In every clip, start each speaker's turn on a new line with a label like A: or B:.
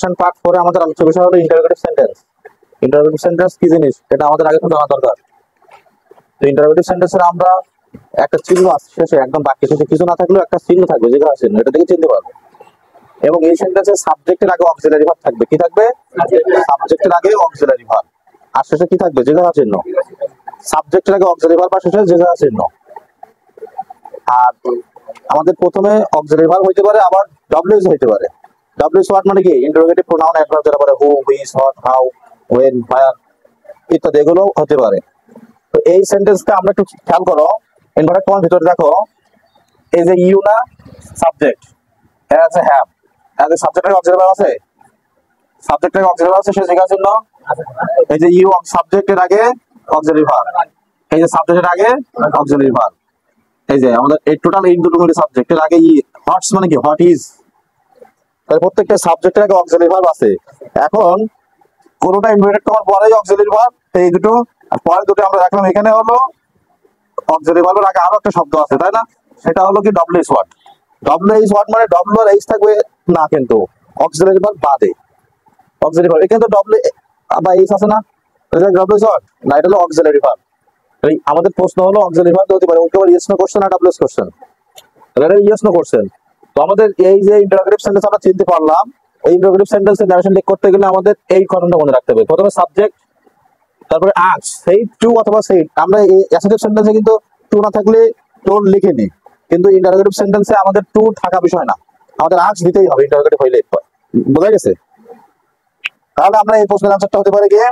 A: Section part 4 এ আমাদের আলোচ্য বিষয় হলো ইন্টারোগেটিভ সেন্টেন্স। ইন্টারোগেটিভ সেন্টেন্স কি জিনিস এটা আমাদের আগে তো জানা দরকার। তো ইন্টারোগেটিভ সেন্টেন্সের আমরা একটা চিহ্ন আছে শেষে, একদম বাক্য শেষে কিছু না থাকলেও একটা চিহ্ন থাকবে, যেটা আছে এটা থেকে চিনতে পারবে। এবং এই সেন্টেন্সের সাবজেক্টের আগে অক্সিলারি ভার্ব থাকবে। কি থাকবে? সাবজেক্টের আগে অক্সিলারি ভার্ব, আর শেষে কি থাকবে? যেটা চিহ্ন। সাবজেক্টের আগে অক্সিলারি ভার্ব আর শেষে যেটা চিহ্ন। আর আমাদের প্রথমে অক্সিলারি ভার্ব হইতে পারে, আবার ডব্লিউএস হইতে পারে। ডব্লিউএস ওয়ার্ড মানে কি? ইন্টারোগেটিভ প্রোনাউন অ্যাডভার্ব, যেটা বলে হু, হুইচ, হোয়াট, হাউ, ওয়েন, হোয়ার ইত্যাদি, এগুলো হতে পারে। তো এই সেন্টেন্সটা আমরা একটু খেয়াল করো। ইনভার্টেড কমার ভিতরে দেখো, এই যে ইউ না সাবজেক্ট, এর আছে হ্যাভ, এর যে সাবজেক্টের অক্সিলারি ভার্ব আছে, সাবজেক্টের অক্সিলারি ভার্ব আছে সে জায়গা চিহ্ন। এই যে ইউ সাবজেক্টের আগে অক্সিলারি ভার্ব, এই যে সাবজেক্টের আগে অক্সিলারি ভার্ব, এই যে আমাদের এই টোটাল এই দুটো মিলে সাবজেক্টের আগে ই, হটস মানে কি? What is. তাহলে প্রত্যেকটা সাবজেক্টের আগে অক্সিলারি ভার্ব আছে। এখন কোনটা ইনভার্টেড কমার পরেই অক্সিলারি ভার্ব, এই দুটো। আর পরে দুটো আমরা রাখলাম এখানে হলো অক্সিলারি ভার্বের আগে আরো একটা শব্দ আছে, তাই না? সেটা হলো কি? WS word. ডব্লিউএস ওয়ার্ড মানে ডব্লিউ আর এইচ থাকবে না, কিন্তু অক্সিলারি ভার্ব বাদে। অক্সিলারি ভার্ব এখানে তো ডব্লিউ বা এইচ আছে না, এটা ডব্লিউএস ওয়ার্ড না, এটা হলো অক্সিলারি ভার্ব। আমাদের প্রশ্ন হলো অক্সিলারি ভার্ব হতে পারে ওকে ইয়েস নো কোশ্চেন আর ডব্লিউএস কোশ্চেন। এটা ইয়েস নো কোশ্চেন। তো আমাদের এই যে ইন্টারোগেটিভ সেন্টেন্স আমরা চিনতে পারলাম, এই ইন্টারোগেটিভ সেন্টেন্সের নারেশন টেক করতে গেলে আমাদের এই কারণটা মনে রাখতে হবে। প্রথমে সাবজেক্ট, তারপরে আস্ক, সেই টু অথবা সেই। আমরা এই অ্যাসার্টিভ সেন্টেন্সে কিন্তু টু না থাকলে টোর লিখে নিই, কিন্তু ইন্টারোগেটিভ সেন্টেন্সে আমাদের টু থাকা বিষয় না, আমাদের আস্ক দিতেই হবে ইন্টারোগেটিভ হইলে। বোঝা গেছে? তাহলে আমরা এই প্রশ্নের আনসারটা হতে পারে গিয়ে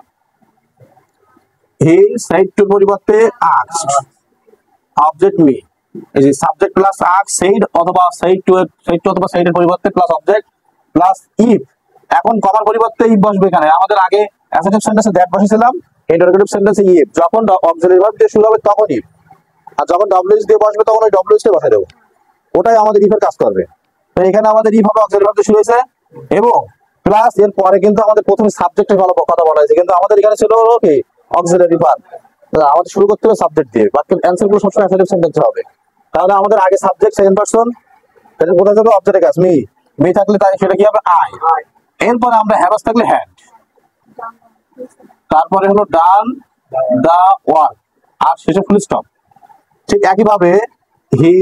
A: হি সেড টুর পরিবর্তে আস্কড, অবজেক্ট মি। এই যে সাবজেক্ট প্লাস আস্ক সেইড, অথবা সেইড টু অথবা সেইড এর পরিবর্তে প্লাস অবজেক্ট প্লাস ইফ। এখন কমার পরিবর্তে ইফ বসবে এখানে। আমাদের আগে অ্যাসার্টিভ সেন্টেন্সে দ্যাট বসেছিলাম, ইন্টারোগেটিভ সেন্টেন্সে ইফ। যখন অক্সিলারি ভার্ব দিয়ে শুরু হবে তখন ইফ, আর যখন ডব্লিউএস দিয়ে বসবে তখন ওই ডব্লিউএস কে বসাই দেবো। ওটাই আমাদের ইফের কাজ করবে। তো এখানে আমাদের ইফ হবে অক্সিলারি ভার্ব দিয়ে শুরু হয়েছে, এবং প্লাস এর পরে কিন্তু আমাদের প্রথমে সাবজেক্টের কথা বলা হয়েছে, কিন্তু আমাদের এখানে ছিল কি? Auxiliary verb. আমাদের শুরু করতে হবে সাবজেক্ট দিয়ে। বাকি অ্যানসার গুলো সবসময় অ্যাসার্টিভ সেন্টেন্সে হবে। তাহলে আমাদের আগে সাবজেক্ট, সেকেন্ড পারসন, এটা কোথায় যাবে? অবজেক্টের কাছে মি। মি থাকলে তাই সেটা কি হবে? আই। এরপরে আমরা হ্যাভ থাকলে হ্যাড, তারপরে হলো ডান দা ওয়ার্ক, আর শেষে ফুল স্টপ। ঠিক একইভাবে হি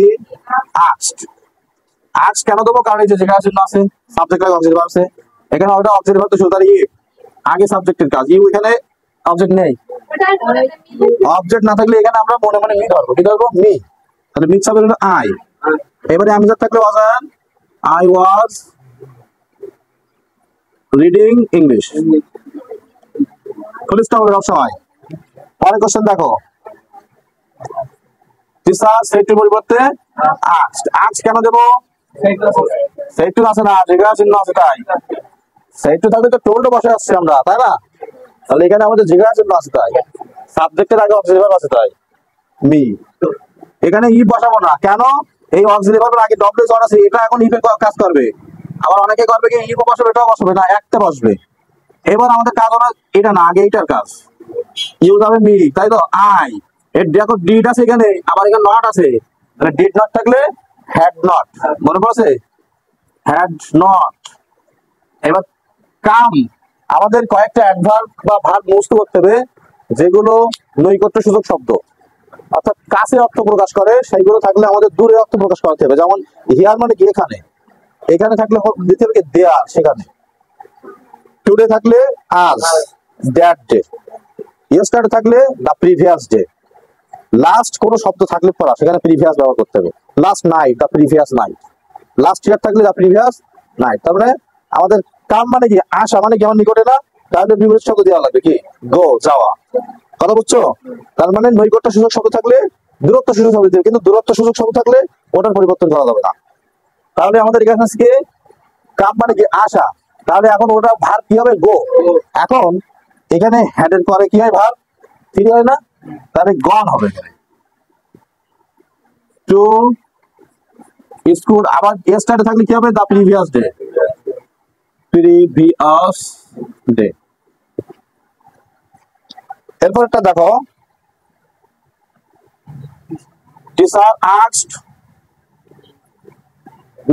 A: আস্কড। আস্ক কেন দেবো? কারণ এই যে যেখানে চিহ্ন আছে, সাবজেক্ট আগে অবজেক্ট ভার্ব আছে, এখানে ওটা অবজেক্ট ভার্ব তো শুধু তার ইফ, আগে সাবজেক্টের কাজ। ইউ এখানে অবজেক্ট নেই, অবজেক্ট না থাকলে এখানে আমরা মনে মনে মি ধরবো। কি ধরবো? মি। তাহলে মি সাবজেক্ট হলো আই। এবারে আমি যা থাকলে was, I was reading English. Full stop হবে সবসময়। পরের কোশ্চেন দেখো, টিচার সেড টুর পরিবর্তে আস্কড। আস্ক কেন দেবো? সেড টু আছে না, জিজ্ঞাসা চিহ্ন আছে তাই। সেড টু থাকলে তো টোল্ড বসে আসছে আমরা, তাই না? তাহলে এখানে আমাদের জিজ্ঞাসা চিহ্ন আছে তাই, সাবজেক্টের আগে অক্সিলারি ভার্ব আছে তাই মি। এখানে ই বসাবো না, কেন? এই অক্সিলারি ভার্বের আগে ডব্লিউএস ওয়ার্ড আছে, এটা এখন ইফের কাজ করবে। আবার অনেকে করবে কি ইফ বসাবে, এটাও বসাবে না, একটা বসবে। এবার আমাদের কাজ হলো এটা না, আগে এইটার কাজ। ইউ যাবে মি, তাই তো? আই। এর দেখো ডিড আছে এখানে, আবার এখানে নট আছে। তাহলে ডিড নট থাকলে হ্যাড নট। মনে পড়ছে? Had not. এবার কাম, আমাদের কয়েকটা অ্যাডভার্ব বা ভার্ব মুস্ত করতে হবে যেগুলো নৈকট্য সূচক শব্দ, অর্থাৎ কাছে অর্থ প্রকাশ করে, সেইগুলো থাকলে আমাদের দূরে অর্থ প্রকাশ করতে হবে। যেমন হিয়ার মানে কি? এখানে। এখানে থাকলে দিতে হবে কি? দেয়ার, সেখানে। টুডে থাকলে আজ, দ্যাট ডে। ইয়েস্টারডে থাকলে দ্য প্রিভিয়াস ডে। লাস্ট কোন শব্দ থাকলে পড়া, সেখানে প্রিভিয়াস ব্যবহার করতে হবে। Last night, the previous night. Last year থাকলে দ্য প্রিভিয়াস নাইট। তারপরে আমাদের কাম মানে কি? আসা মানে কি? আমার নিকটে না, তাহলে বিপরীত শব্দ দেওয়া লাগবে কি? গো, যাওয়া। কথা বুঝছো? তার মানে নৈকট্য সূচক শব্দ থাকলে দূরত্ব সূচক শব্দ দেবে, কিন্তু দূরত্ব সূচক শব্দ থাকলে ওটার পরিবর্তন করা যাবে না। তাহলে আমাদের এখানে আজকে কাম মানে কি? আসা। তাহলে এখন ওটা ভার্ব কি হবে? গো। এখন এখানে হ্যাড এর পরে কি হয়? ভার্ব ঠিক হয় না, তাহলে গন হবে টু স্কুল। আবার ইয়েস্টারডে থাকলে কি হবে? The previous day, previous day. এরপর একটা দেখো, teacher asked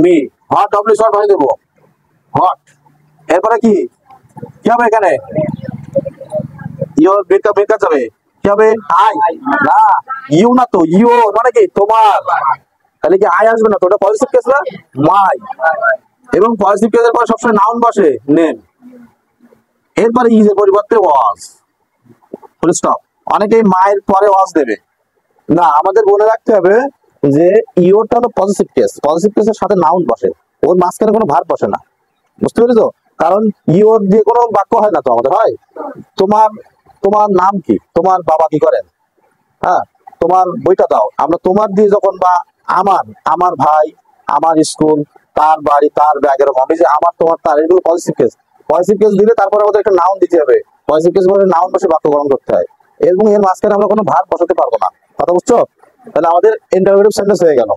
A: me, hot W short হয়ে দেবো হট। এরপরে কি কি হবে এখানে? ইউ বেকার বেকার যাবে, কি হবে? আই। না, ইউ না তো, ইউ মানে কি তোমার, তাহলে কি আই আসবে না তো, ওটা পজিটিভ কেস না, মাই। এবং পজিটিভ কেসের পরে সবসময় নাউন বসে, নেম। এরপরে ইজ এর পরিবর্তে ওয়াজ, ফুল স্টপ। অনেকেই মায়ের পরে ওয়াজ দেবে না, আমাদের মনে রাখতে হবে যে ইওরটা হলো পজিটিভ কেস, পজিটিভ কেসের সাথে নাউন বসে, ওর মাঝখানে কোনো ভার্ব বসে না। বুঝতে পেরেছো? কারণ ইওর দিয়ে কোনো বাক্য হয় না তো আমাদের, হয় তোমার, তোমার নাম কি, তোমার বাবা কি করেন, হ্যাঁ, তোমার বইটা দাও, আমরা তোমার দিয়ে যখন, বা আমার, আমার ভাই, আমার স্কুল, তার বাড়ি, তার ব্যাগ, এরকম আমি যে আমার, তোমার, তার, এগুলো পজিটিভ কেস। পজিটিভ কেস দিলে তারপরে আমাদের একটা নাউন দিতে হবে, পজিটিভ কেস বলে নাউন বসে বাক্য গঠন করতে হয়, এবং এর মাঝখানে আমরা কোনো ভার্ব বসাতে পারবো না। কথা বুঝছো? তাহলে আমাদের ইন্টারোগেটিভ সেন্টেন্স হয়ে গেল।